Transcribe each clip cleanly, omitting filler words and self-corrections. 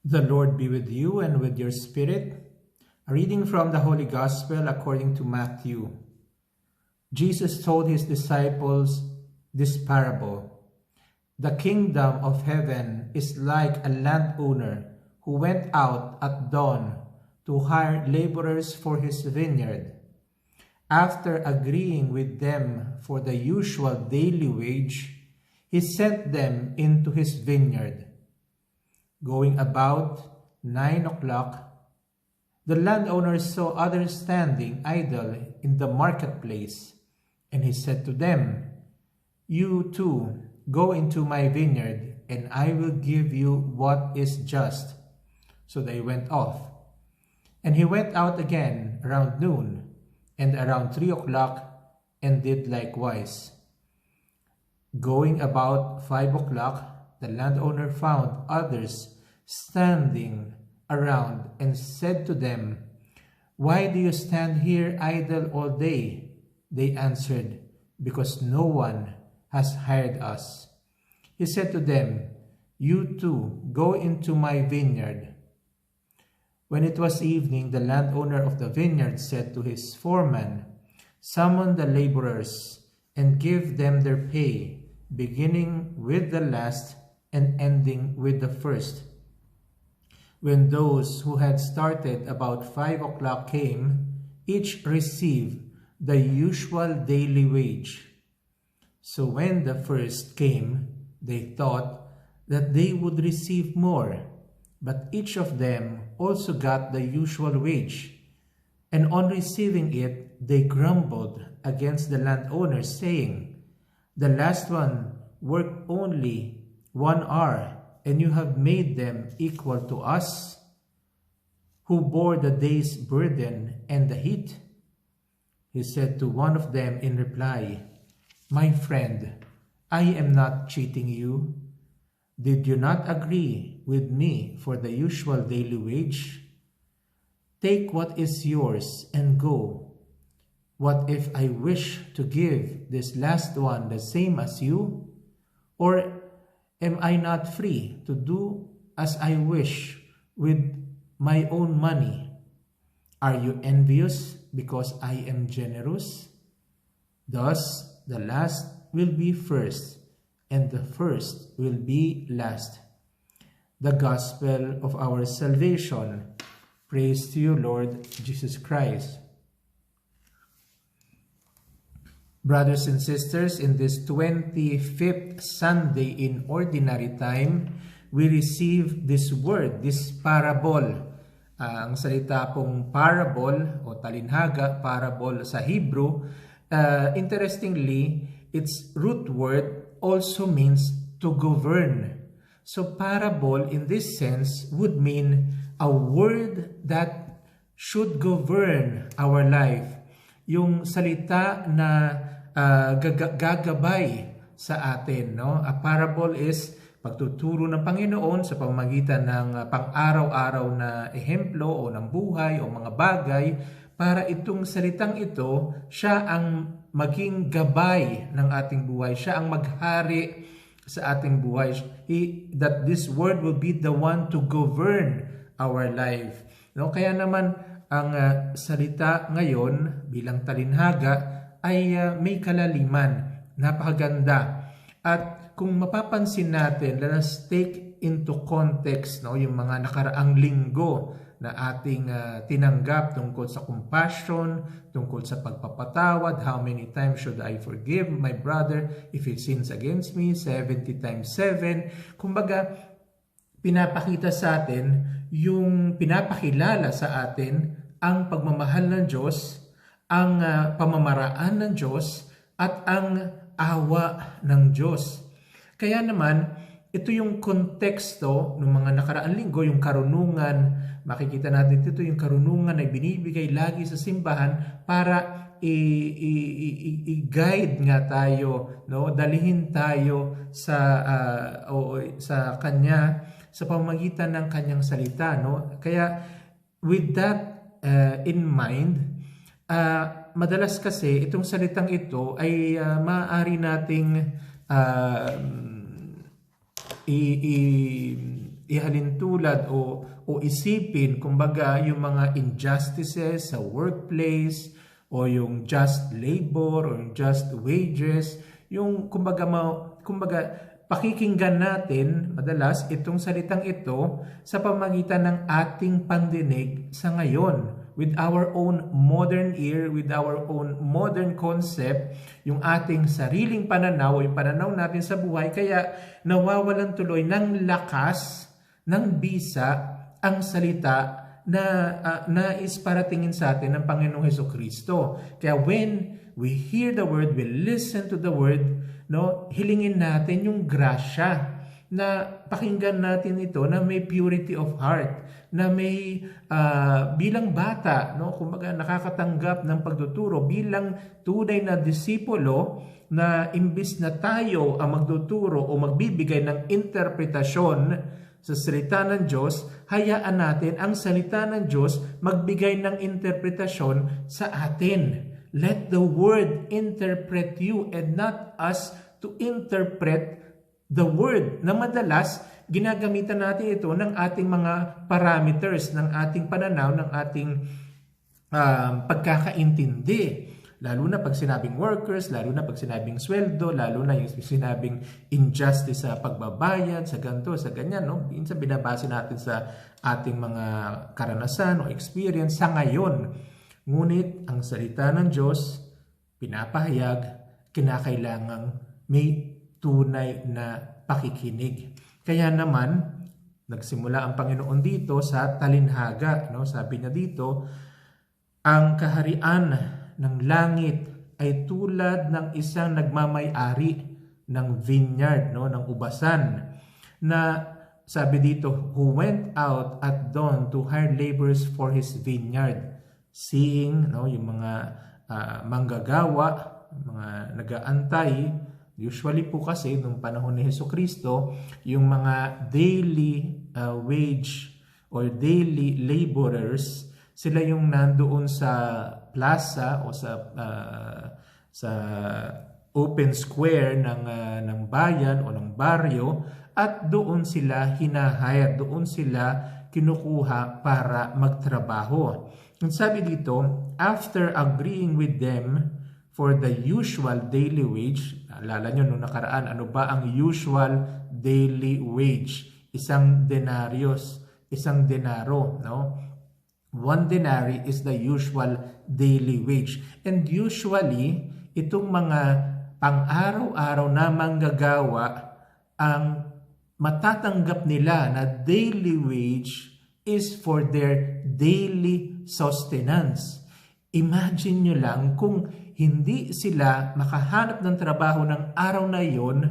The Lord be with you and with your spirit. A reading from the Holy Gospel according to Matthew. Jesus told his disciples this parable. The kingdom of heaven is like a landowner who went out at dawn to hire laborers for his vineyard. After agreeing with them for the usual daily wage, he sent them into his vineyard. Going about 9 o'clock, the landowner saw others standing idle in the marketplace, and he said to them, "You too, go into my vineyard, and I will give you what is just." So they went off. And he went out again around noon, and around 3 o'clock, and did likewise. Going about 5 o'clock, the landowner found others standing around and said to them, "Why do you stand here idle all day?" They answered, "Because no one has hired us." He said to them, "You too, go into my vineyard." When it was evening, the landowner of the vineyard said to his foreman, "Summon the laborers and give them their pay, beginning with the last and ending with the first." When those who had started about 5 o'clock came, each received the usual daily wage. So when the first came, they thought that they would receive more, but each of them also got the usual wage. And on receiving it, they grumbled against the landowner, saying, "The last one worked only 1 hour, and you have made them equal to us, who bore the day's burden and the heat." He said to one of them in reply, "My friend, I am not cheating you. Did you not agree with me for the usual daily wage? Take what is yours and go. What if I wish to give this last one the same as you? Or am I not free to do as I wish with my own money? Are you envious because I am generous?" Thus the last will be first, and the first will be last. The Gospel of our salvation. Praise to you, Lord Jesus Christ. Brothers and sisters, in this 25th Sunday in Ordinary Time, we receive this word, this parable. Ang salita pong parable o talinhaga, parable sa Hebrew, interestingly, its root word also means to govern. So parable in this sense would mean a word that should govern our life. Yung salita na gagabay sa atin, no? A parable is pagtuturo ng Panginoon sa pamamagitan ng pang-araw-araw na ehemplo o ng buhay o mga bagay para itong salitang ito, siya ang maging gabay ng ating buhay. Siya ang maghari sa ating buhay. That this word will be the one to govern our life. No? Kaya naman ang salita ngayon bilang talinhaga ay may kalaliman, napakaganda. At kung mapapansin natin, let us take into context, no, yung mga nakaraang linggo na ating tinanggap tungkol sa compassion, tungkol sa pagpapatawad. How many times should I forgive my brother if he sins against me? 70 times 7. Kumbaga, pinapakita sa atin yung pinapakilala sa atin ang pagmamahal ng Diyos, ang pamamaraan ng Diyos, at ang awa ng Diyos. Kaya naman, ito yung konteksto ng mga nakaraang linggo, yung karunungan. Makikita natin ito yung karunungan na binibigay lagi sa simbahan para i-guide nga tayo, no? Dalihin tayo sa kanya sa pamamagitan ng kanyang salita, no? Kaya with that in mind, madalas kasi itong salitang ito ay maaari nating ihalintulad o isipin, kumbaga, yung mga injustices sa workplace o yung just labor o yung just wages, yung kumbaga pakikinggan natin madalas itong salitang ito sa pamagitan ng ating pandinig sa ngayon, with our own modern ear, with our own modern concept, yung ating sariling pananaw, yung pananaw natin sa buhay, kaya nawawalan tuloy ng lakas, ng bisa, ang salita na nais paratingin sa atin ng Panginoong Hesukristo. Kaya when we hear the word, we listen to the word, no, hilingin natin yung grasya na pakinggan natin ito na may purity of heart, na may bilang bata, no, kumbaga nakakatanggap ng pagtuturo bilang tunay na disipulo, na imbis na tayo ang magtuturo o magbibigay ng interpretasyon sa salita ng Diyos, hayaan natin ang salita ng Diyos magbigay ng interpretasyon sa atin. Let the word interpret you and not us to interpret the word, na madalas ginagamitan natin ito ng ating mga parameters, ng ating pananaw, ng ating pagkakaintindi. Lalo na pag sinabing workers, lalo na pag sinabing sweldo, lalo na yung sinabing injustice sa pagbabayad, sa ganito, sa ganyan, no? Minsan binabase natin sa ating mga karanasan o experience sa ngayon. Ngunit ang salita ng Diyos, pinapahayag, kinakailangang may tunay na pakikinig. Kaya naman, nagsimula ang Panginoon dito sa talinhaga, no? Sabi niya dito, ang kaharian ng langit ay tulad ng isang nagmamay-ari ng vineyard, no, ng ubasan, na sabi dito, who went out at dawn to hire laborers for his vineyard. Seeing, no, yung mga manggagawa, mga nag-aantay, usually po kasi nung panahon ni Hesukristo, yung mga daily wage or daily laborers, sila yung nandoon sa plaza o sa open square ng bayan o ng baryo, at doon sila hinahire, doon sila kinukuha para magtrabaho. And sabi dito, after agreeing with them for the usual daily wage, alala nyo nung nakaraan, ano ba ang usual daily wage? Isang denarios, isang denaro, no? 1 denarii is the usual daily wage. And usually, itong mga pang-araw-araw na manggagawa, ang matatanggap nila na daily wage is for their daily sustenance. Imagine nyo lang kung hindi sila makahanap ng trabaho ng araw na yon,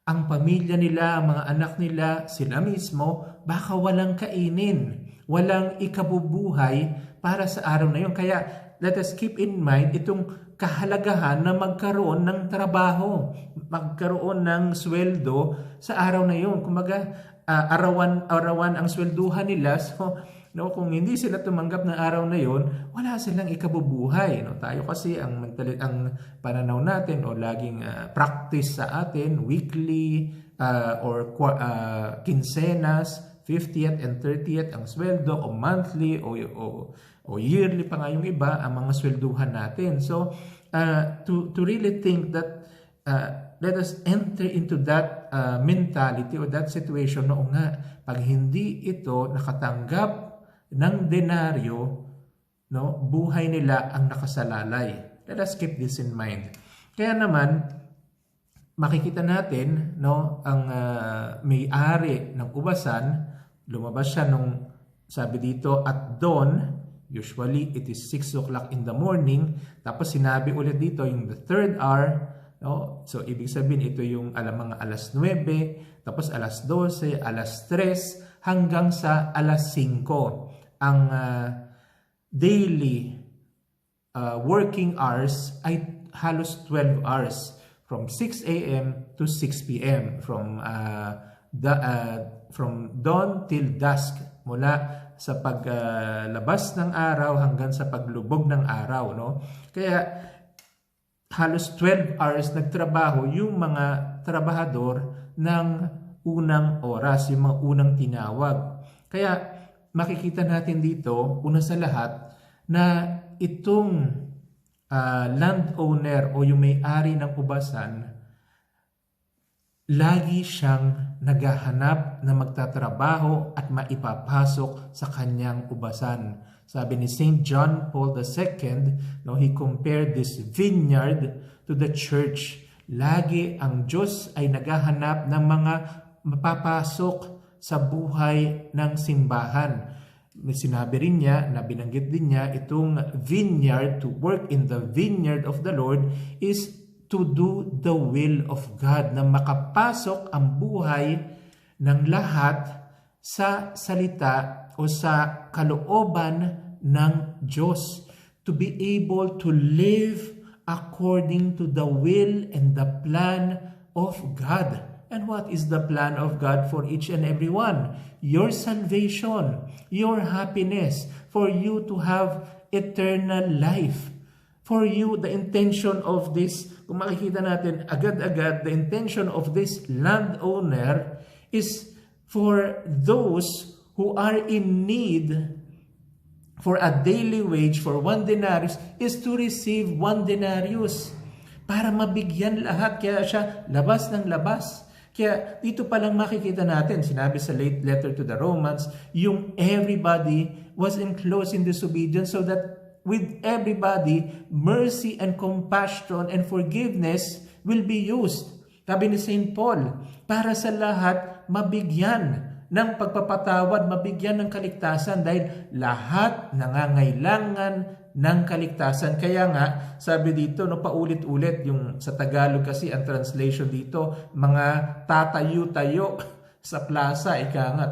ang pamilya nila, ang mga anak nila, sila mismo, baka walang kainin, walang ikabubuhay para sa araw na yun. Kaya let us keep in mind itong kahalagahan na magkaroon ng trabaho, magkaroon ng sweldo sa araw na yun. Kumaga, arawan ang swelduhan nila. So, no, kung hindi sila tumanggap ng araw na yon, wala silang ikabubuhay. No? Tayo kasi ang pananaw natin o laging practice sa atin, weekly or quincenas, 50th and 30th ang sweldo, o monthly o yearly pa nga yung iba ang mga swelduhan natin. So to really think that let us enter into that mentality or that situation, no nga, pag hindi ito nakatanggap ng denaryo, no, buhay nila ang nakasalalay. Let us keep this in mind. Kaya naman makikita natin, no, ang may-ari ng ubasan, lumabas siya nung, sabi dito, at dawn. Usually it is 6 o'clock in the morning. Tapos sinabi ulit dito yung the third hour, no? So ibig sabihin ito yung mga alas 9, tapos alas 12, alas 3 hanggang sa alas 5. Ang daily working hours ay halos 12 hours, from 6 a.m. to 6 p.m. From dawn till dusk, mula sa paglabas ng araw hanggang sa paglubog ng araw, no? Kaya halos 12 hours nagtrabaho yung mga trabahador ng unang oras, yung mga unang tinawag. Kaya makikita natin dito, una sa lahat, na itong landowner o yung may-ari ng ubasan, lagi siyang naghahanap na magtatrabaho at maipapasok sa kanyang ubasan. Sabi ni St. John Paul II, he compared this vineyard to the church. Lagi ang Diyos ay naghahanap ng mga mapapasok sa buhay ng simbahan. Sinabi rin niya, na binanggit din niya, itong vineyard, to work in the vineyard of the Lord is to do the will of God, na makapasok ang buhay ng lahat sa salita o sa kalooban ng Diyos. To be able to live according to the will and the plan of God. And what is the plan of God for each and every one? Your salvation, your happiness, for you to have eternal life. For you, the intention of this, kung makikita natin agad-agad, the intention of this landowner is for those who are in need for a daily wage for 1 denarius is to receive 1 denarius para mabigyan lahat. Kaya siya labas ng labas. Kaya dito pa lang makikita natin, sinabi sa late letter to the Romans, yung everybody was enclosed in disobedience, so that with everybody, mercy and compassion and forgiveness will be used. Sabi ni St. Paul, para sa lahat mabigyan ng pagpapatawad, mabigyan ng kaligtasan, dahil lahat nangangailangan ng kaligtasan. Kaya nga, sabi dito, paulit-ulit, yung sa Tagalog kasi, ang translation dito, mga tatayo-tayo sa plaza,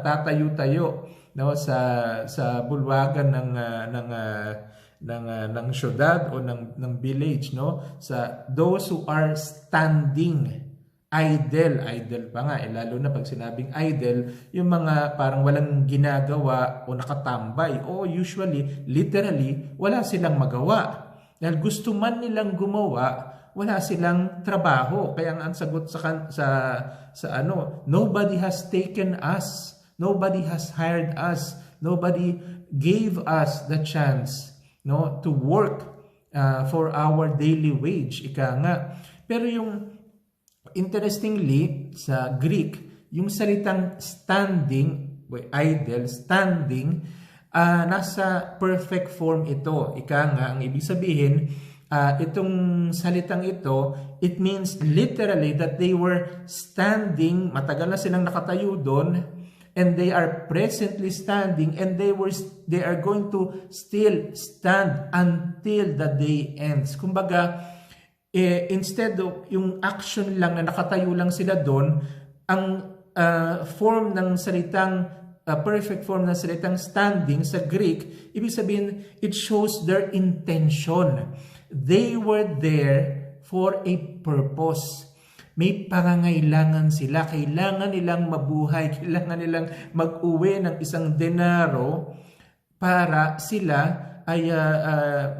tatayo-tayo, sa bulwagan ng syudad o ng village, sa those who are standing idle pa nga, lalo na pag sinabing idle, yung mga parang walang ginagawa o nakatambay, o usually, literally, wala silang magawa. Dahil gusto man nilang gumawa, wala silang trabaho. Kaya ang sagot sa nobody has taken us, nobody has hired us, nobody gave us the chance to work for our daily wage. Pero yung interestingly, sa Greek, yung salitang standing, idle, standing, nasa perfect form ito. Ang ibig sabihin, itong salitang ito, it means literally that they were standing, matagal na silang nakatayo doon, and they are presently standing, and they are going to still stand until the day ends. Kumbaga, instead of yung action lang na nakatayo lang sila doon, ang form ng salitang perfect form ng salitang standing sa Greek, ibig sabihin, it shows their intention. They were there for a purpose. May pangangailangan sila, kailangan nilang mabuhay, kailangan nilang mag-uwi ng 1 denaro para sila ay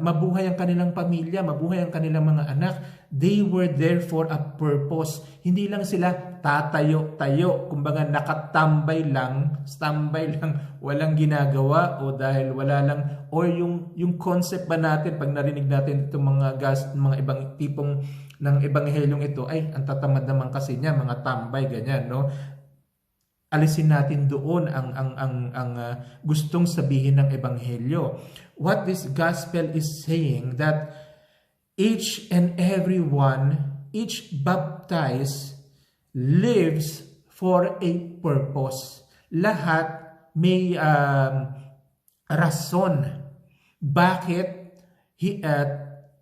mabuhay ang kanilang pamilya, mabuhay ang kanilang mga anak. They were there for a purpose. Hindi lang sila tatayo-tayo, kumbaga nakatambay lang, standby lang, walang ginagawa, o dahil wala lang, or yung concept ba natin, pag narinig natin itong mga ibang tipong ng ebanghelyong ito, ay, ang tatamad naman kasi niya, mga tambay, ganyan, alisin natin doon ang gustong sabihin ng ebanghelyo. What this gospel is saying, that each and every one, each baptized lives for a purpose. Lahat may rason. Bakit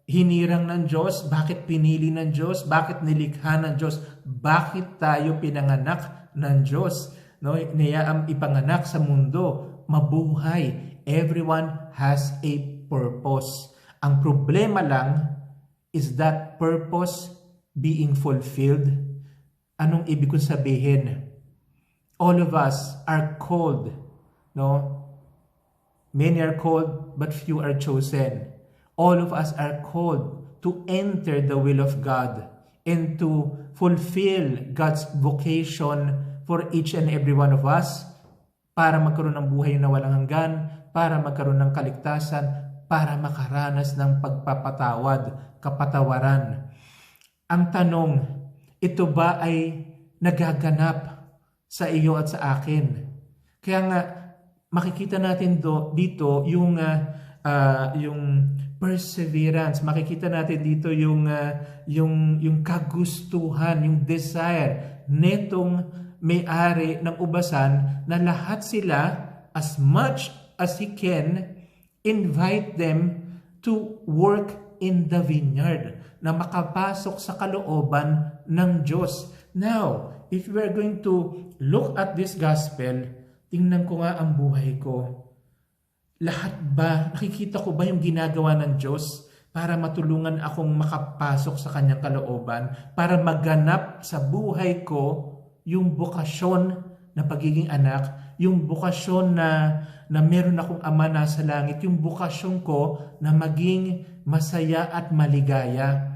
hinirang ng Diyos? Bakit pinili ng Diyos? Bakit nilikha ng Diyos? Bakit tayo pinanganak ng Diyos? Niya ipanganak sa mundo, mabuhay. Everyone has a purpose. Ang problema lang is that purpose being fulfilled. Anong ibig kong sabihin? All of us are called. Many are called, but few are chosen. All of us are called to enter the will of God and to fulfill God's vocation for each and every one of us para magkaroon ng buhay na walang hanggan, para magkaroon ng kaligtasan, para makaranas ng pagpapatawad, kapatawaran. Ang tanong, ito ba ay nagaganap sa iyo at sa akin? Kaya nga, makikita natin dito yung perseverance, makikita natin dito yung kagustuhan, yung desire netong may-ari ng ubasan na lahat sila, as much as he can, invite them to work in the vineyard, na makapasok sa kalooban ng Diyos. Now, if we are going to look at this gospel, tingnan ko nga ang buhay ko. Lahat ba, nakikita ko ba yung ginagawa ng Diyos para matulungan akong makapasok sa kanyang kalooban, para maganap sa buhay ko yung bokasyon na pagiging anak, yung bokasyon na meron akong ama na sa langit, yung bokasyon ko na maging masaya at maligaya.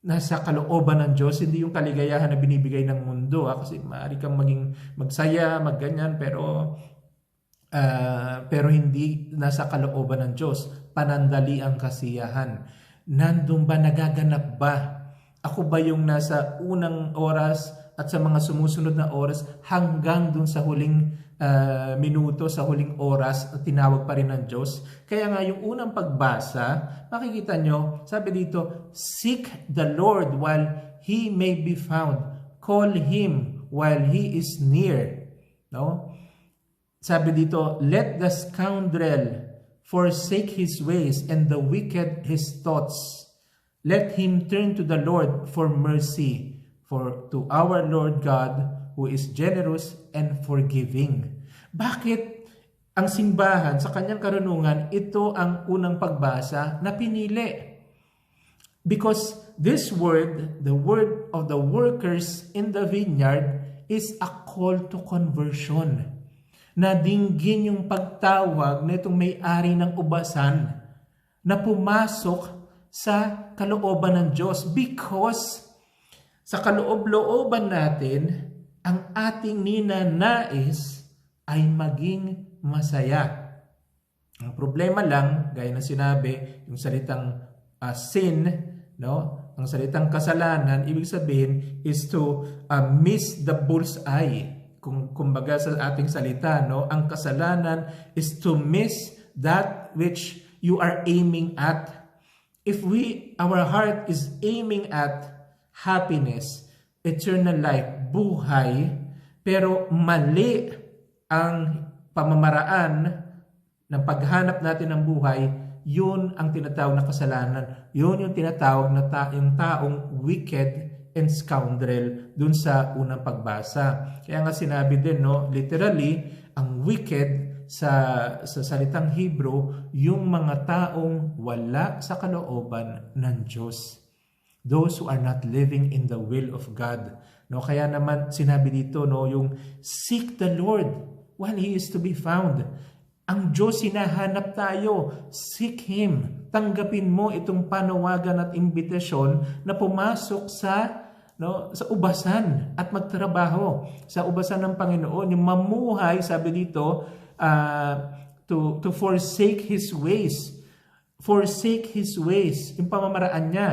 Nasa kalooban ng Diyos, hindi yung kaligayahan na binibigay ng mundo. Kasi maaari kang maging magsaya, magganyan, pero hindi nasa kalooban ng Diyos. Panandali ang kasiyahan. Nandun ba, nagaganap ba? Ako ba yung nasa unang oras at sa mga sumusunod na oras hanggang dun sa huling minuto, sa huling oras, tinawag pa rin ng Diyos? Kaya nga yung unang pagbasa, makikita nyo, sabi dito, seek the Lord while He may be found. Call Him while He is near. No? Sabi dito, let the scoundrel forsake his ways and the wicked his thoughts. Let him turn to the Lord for mercy, for to our Lord God, who is generous and forgiving. Bakit ang simbahan sa kanyang karunungan, ito ang unang pagbasa na pinili? Because this word, the word of the workers in the vineyard, is a call to conversion. Na dinggin yung pagtawag na itong may-ari ng ubasan na pumasok sa kalooban ng Diyos, because sa kaloob-looban natin, ang ating ninanais ay maging masaya. Ang problema lang, gaya ng sinabi, yung salitang sin, no? Ang salitang kasalanan, ibig sabihin is to miss the bullseye. Kumbaga sa ating salita, no? Ang kasalanan is to miss that which you are aiming at. If our heart is aiming at happiness, eternal life, buhay, pero mali ang pamamaraan ng paghanap natin ng buhay, yun ang tinatawag na kasalanan. Yun yung tinatawag na yung taong wicked and scoundrel dun sa unang pagbasa. Kaya nga sinabi din, no, literally, ang wicked sa salitang Hebrew, yung mga taong wala sa kalooban ng Diyos. Those who are not living in the will of God. No, kaya naman sinabi dito, no, yung seek the Lord while He is to be found. Ang Diyos hinahanap tayo. Seek Him. Tanggapin mo itong panawagan at imbitasyon na pumasok sa ubasan at magtrabaho sa ubasan ng Panginoon, yung mamuhay, sabi dito, to forsake His ways. Forsake His ways, yung pamamaraan niya.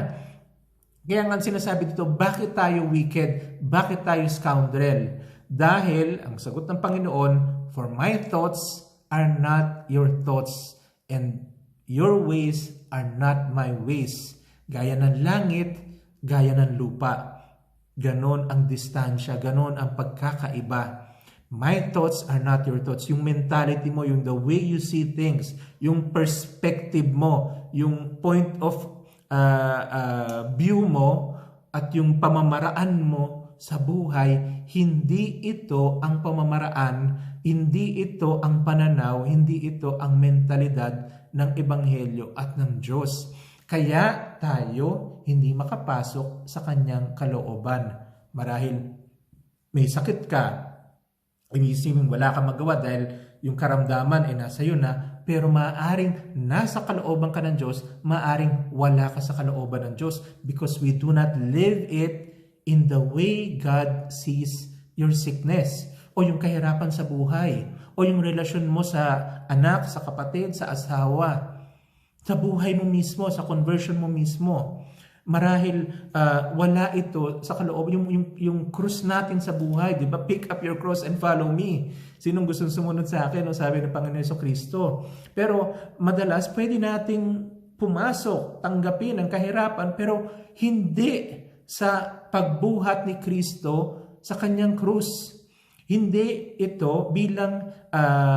Kaya nga sinasabi dito, bakit tayo wicked? Bakit tayo scoundrel? Dahil, ang sagot ng Panginoon, for my thoughts are not your thoughts, and your ways are not my ways. Gaya ng langit, gaya ng lupa. Ganon ang distansya, ganon ang pagkakaiba. My thoughts are not your thoughts. Yung mentality mo, yung the way you see things, yung perspective mo, yung point of view mo, at yung pamamaraan mo sa buhay, hindi ito ang pamamaraan, hindi ito ang pananaw, hindi ito ang mentalidad ng Ebanghelyo at ng Diyos. Kaya tayo hindi makapasok sa kanyang kalooban. Marahil may sakit ka, inisipin wala kang magawa dahil yung karamdaman ay nasa iyo na, pero maaaring nasa kalooban ka ng Diyos, maaaring wala ka sa kalooban ng Diyos, because we do not live it in the way God sees your sickness, o yung kahirapan sa buhay, o yung relasyon mo sa anak, sa kapatid, sa asawa, sa buhay mo mismo, sa conversion mo mismo. Marahil wala ito sa kaloob, yung cross natin sa buhay, di ba? Pick up your cross and follow me. Sinong gustong sumunod sa akin? No? Sabi ng Panginoon Jesucristo. Pero madalas pwede nating pumasok, tanggapin ang kahirapan, pero hindi sa pagbuhat ni Kristo sa kanyang krus. Hindi ito bilang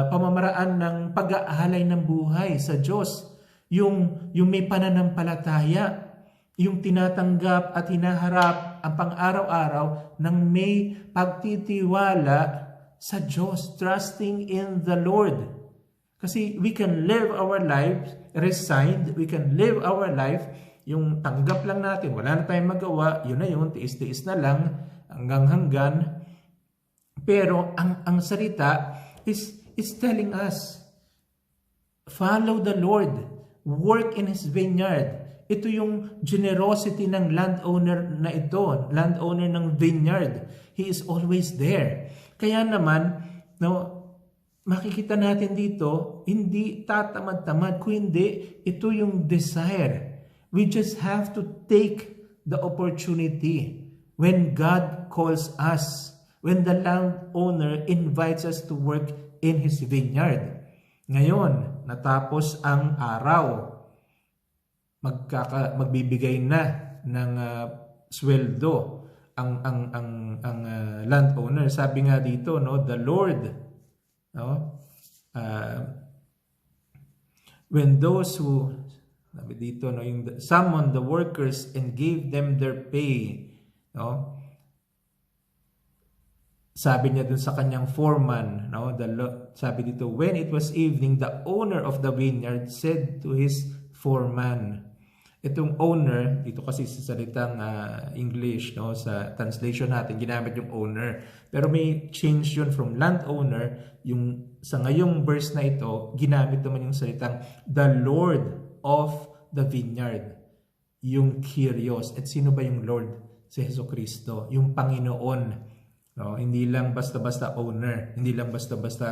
pamamaraan ng pag-aalay ng buhay sa Diyos. Yung may pananampalataya, yung tinatanggap at hinaharap ang pang-araw-araw ng may pagtitiwala sa Diyos, trusting in the Lord. Kasi we can live our life resigned, we can live our life, yung tanggap lang natin, wala na tayong magawa, yun na yun, tiis-tiis na lang, hanggang-hanggan. Pero ang salita is telling us, follow the Lord, work in His vineyard. Ito yung generosity ng landowner na ito, landowner ng vineyard. He is always there. Kaya naman, makikita natin dito, hindi tatamad-tamad, kundi ito yung desire. We just have to take the opportunity when God calls us, when the landowner invites us to work in His vineyard. Ngayon, natapos ang araw, magbibigay na ng sweldo ang landowner. Sabi nga dito, the Lord, when those who sabi dito, yung summoned the workers and gave them their pay, sabi niya dun sa kanyang foreman, sabi dito, when it was evening, the owner of the vineyard said to his foreman. Itong owner, dito kasi sa salitang English, sa translation natin, ginamit yung owner. Pero may change yun from landowner, yung sa ngayong verse na ito, ginamit naman yung salitang the Lord of the vineyard. Yung Kyrios. At sino ba yung Lord? Si Jesucristo, yung Panginoon. Hindi lang basta-basta owner, hindi lang basta-basta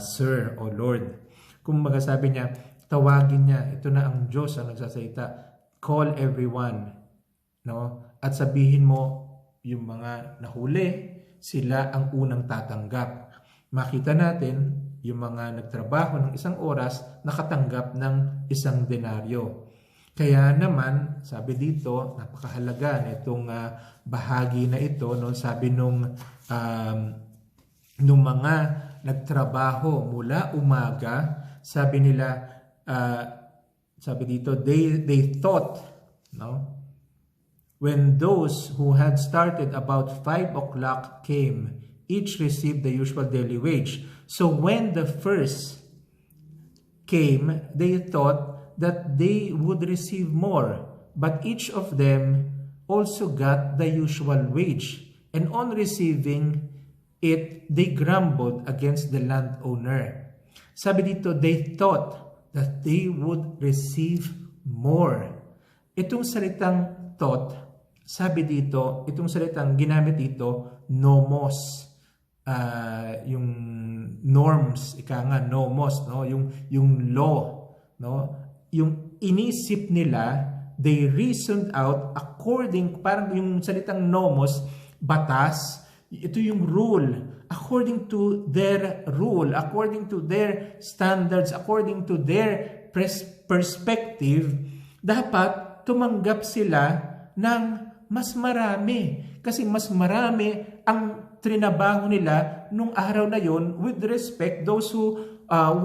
sir o Lord. Kung magasabi niya, tawagin niya, ito na ang Diyos ang nagsasalita, call everyone, at sabihin mo yung mga nahuli, sila ang unang tatanggap. Makita natin yung mga nagtrabaho ng isang oras, nakatanggap ng isang denaryo. Kaya naman, sabi dito, napakahalaga nitong bahagi na ito, sabi nung mga nagtrabaho mula umaga, sabi nila, sabi dito, they thought, when those who had started about 5 o'clock came, each received the usual daily wage. So when the first came, they thought that they would receive more, but each of them also got the usual wage. And on receiving it, they grumbled against the landowner. Sabi dito, they thought that they would receive more. Itong salitang thought, sabi dito, itong salitang ginamit dito, nomos. Yung norms, nomos, yung law, yung inisip nila, they reasoned out according, parang yung salitang nomos, batas, ito yung rule, according to their rule, according to their standards, according to their perspective, dapat tumanggap sila ng mas marami. Kasi mas marami ang trinabaho nila nung araw na yon with respect those who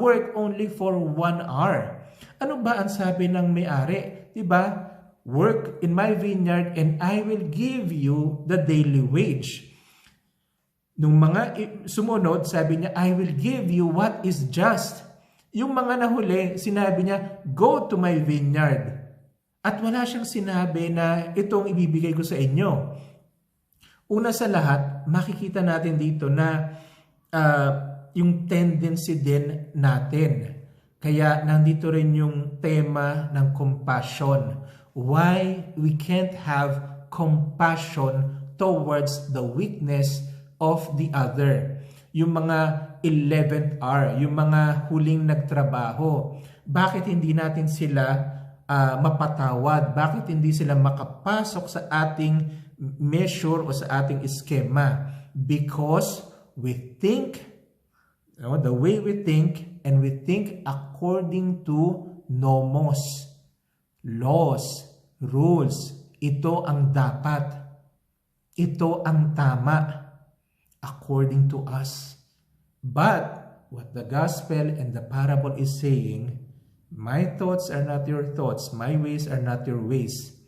work only for 1 hour. Ano ba ang sabi ng may-ari? Diba? Work in my vineyard and I will give you the daily wage. Nung mga sumunod, sabi niya, I will give you what is just. Yung mga nahuli, sinabi niya, go to my vineyard. At wala siyang sinabi na itong ibibigay ko sa inyo. Una sa lahat, makikita natin dito na yung tendency din natin. Kaya nandito rin yung tema ng compassion. Why we can't have compassion towards the weakness of the other. Yung mga 11th hour, yung mga huling nagtrabaho, bakit hindi natin sila mapatawad? Bakit hindi sila makapasok sa ating measure o sa ating eskema? Because we think, the way we think, and we think according to nomos, laws, rules. Ito ang dapat. Ito ang tama according to us. But what the gospel and the parable is saying, my thoughts are not your thoughts, my ways are not your ways.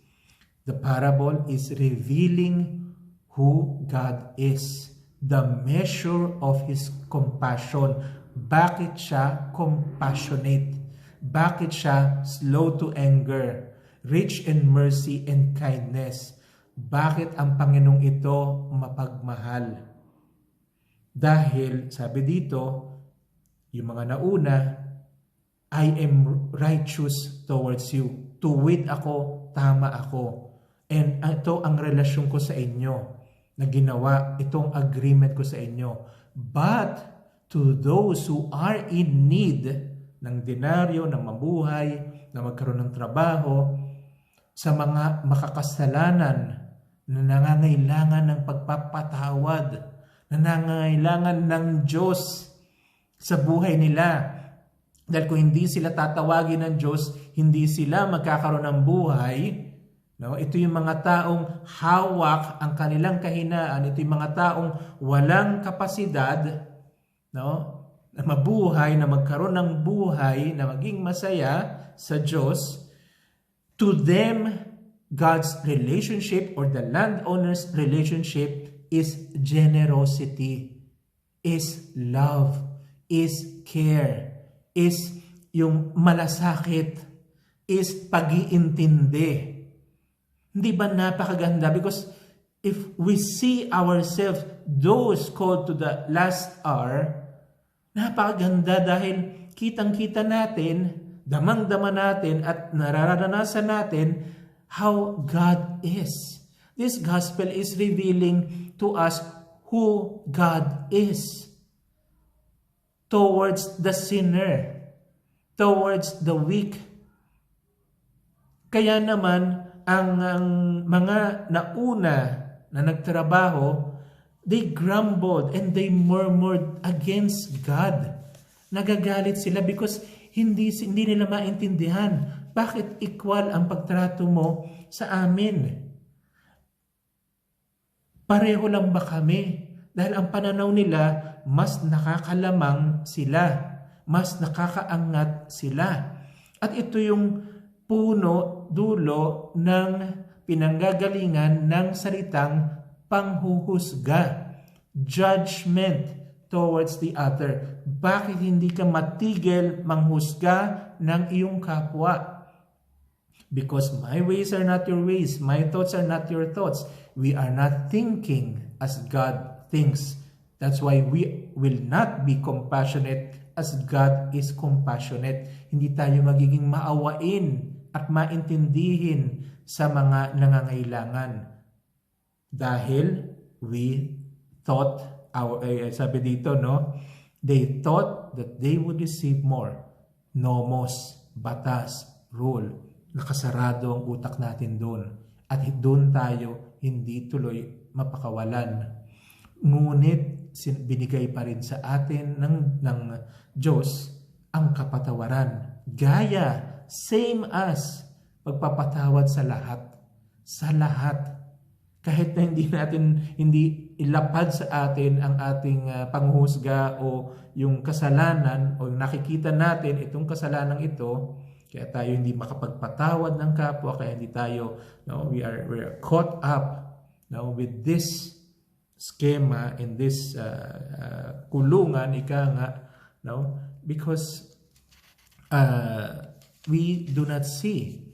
The parable is revealing who God is, the measure of His compassion. Bakit siya compassionate? Bakit siya slow to anger, rich in mercy and kindness? Bakit ang Panginoong ito mapagmahal? Dahil, sabi dito, yung mga nauna, I am righteous towards you. Tuwid ako, tama ako. And ito ang relasyon ko sa inyo na ginawa, itong agreement ko sa inyo. But to those who are in need ng denaryo, ng mabuhay, na magkaroon ng trabaho, sa mga makakasalanan na nangangailangan ng pagpapatawad, nangangailangan ng Diyos sa buhay nila. Dahil kung hindi sila tatawagin ng Diyos, hindi sila magkakaroon ng buhay. No? Ito yung mga taong hawak ang kanilang kahinaan. Ito yung mga taong walang kapasidad, no? Na mabuhay, na magkaroon ng buhay, na maging masaya sa Diyos. To them, God's relationship or the landowner's relationship is generosity, is love, is care, is yung malasakit, is pag-iintindi. Hindi ba napakaganda? Because if we see ourselves, those called to the last hour, napakaganda dahil kitang-kita natin, damang-dama natin at nararanasan natin how God is. This gospel is revealing to us who God is towards the sinner, towards the weak. Kaya naman, ang mga nauna na nagtrabaho, they grumbled and they murmured against God. Nagagalit sila because hindi nila maintindihan bakit equal ang pagtrato mo sa amin. Pareho lang ba kami? Dahil ang pananaw nila, mas nakakalamang sila, mas nakakaangat sila. At ito yung puno, dulo ng pinanggagalingan ng salitang panghuhusga, judgment towards the other. Bakit hindi ka matigil manghusga ng iyong kapwa? Because my ways are not your ways, my thoughts are not your thoughts. We are not thinking as God thinks. That's why we will not be compassionate as God is compassionate. Hindi tayo magiging maawain at maintindihin sa mga nangangailangan. Dahil we thought, sabi dito, no? They thought that they would receive more. Nomos, batas, rule. Nakasarado ang utak natin doon. At doon tayo hindi tuloy mapakawalan. Ngunit binigay pa rin sa atin ng Diyos ang kapatawaran. Gaya, same as pagpapatawad sa lahat. Sa lahat. Kahit na hindi ilapad sa atin ang ating panghuhusga o yung kasalanan o yung nakikita natin itong kasalanan ito, kaya tayo hindi makapagpatawad ng kapwa, kaya hindi tayo, we are caught up with this schema in this kulungan, because we do not see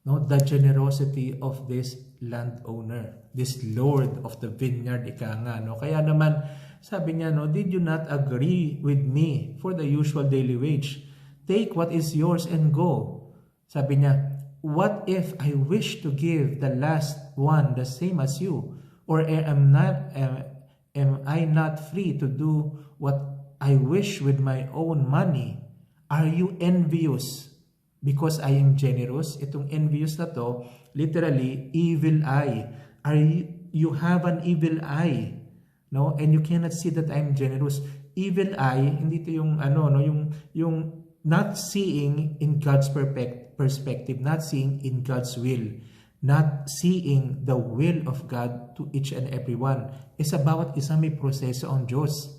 the generosity of this landowner, this Lord of the vineyard, Kaya naman, sabi niya, did you not agree with me for the usual daily wage? Take what is yours and go. Sabi niya, what if I wish to give the last one the same as you? Or am Am I not free to do what I wish with my own money? Are you envious because I am generous? Itong envious na to, literally, evil eye. You have an evil eye, no? And you cannot see that I'm generous. Evil eye, hindi to yung yung not seeing in God's perspective, not seeing in God's will, not seeing the will of God to each and every one. Isa bawat isa may proseso ang Diyos.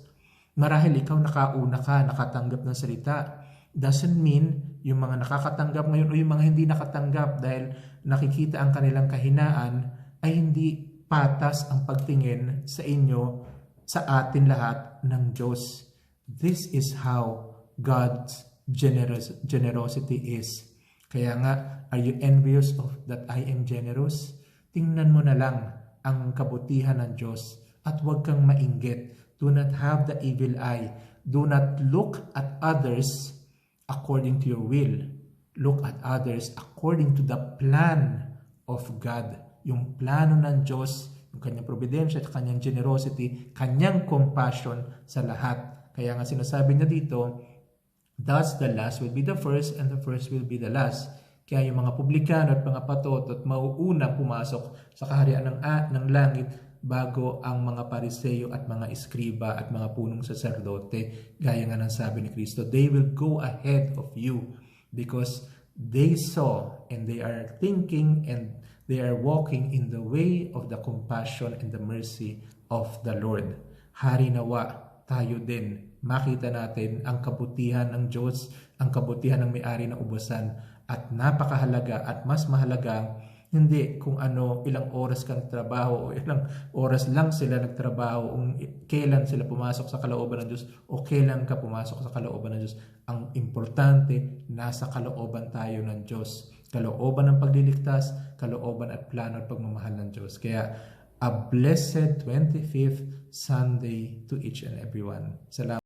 Marahil ikaw nakauna ka, nakatanggap ng salita. Doesn't mean yung mga nakakatanggap ngayon o yung mga hindi nakatanggap dahil nakikita ang kanilang kahinaan ay hindi patas ang pagtingin sa inyo, sa atin lahat ng Diyos. This is how God's generosity is. Kaya nga, are you envious of that I am generous? Tingnan mo na lang ang kabutihan ng Diyos at huwag kang mainggit. Do not have the evil eye. Do not look at others according to your will. Look at others according to the plan of God. Yung plano ng Diyos, yung kanyang providensya at kanyang generosity, kanyang compassion sa lahat. Kaya nga sinasabi niya dito, thus the last will be the first and the first will be the last. Kaya yung mga publikano at mga patotot mauunang pumasok sa kaharian ng langit bago ang mga pariseyo at mga eskriba at mga punong saserdote. Gaya nga ng sabi ni Kristo, they will go ahead of you because they saw and they are thinking and they are walking in the way of the compassion and the mercy of the Lord. Hari nawa tayo din makita natin ang kabutihan ng Diyos, ang kabutihan ng may-ari ng ubusan, at napakahalaga at mas mahalaga hindi kung ilang oras kang trabaho o ilang oras lang sila nagtrabaho, kailan sila pumasok sa kalooban ng Diyos o kailan ka pumasok sa kalooban ng Diyos. Ang importante, nasa kalooban tayo ng Diyos. Kalooban ng pagliligtas, kalooban at plano at pagmamahal ng Diyos. Kaya, a blessed 25th Sunday to each and everyone. Salamat.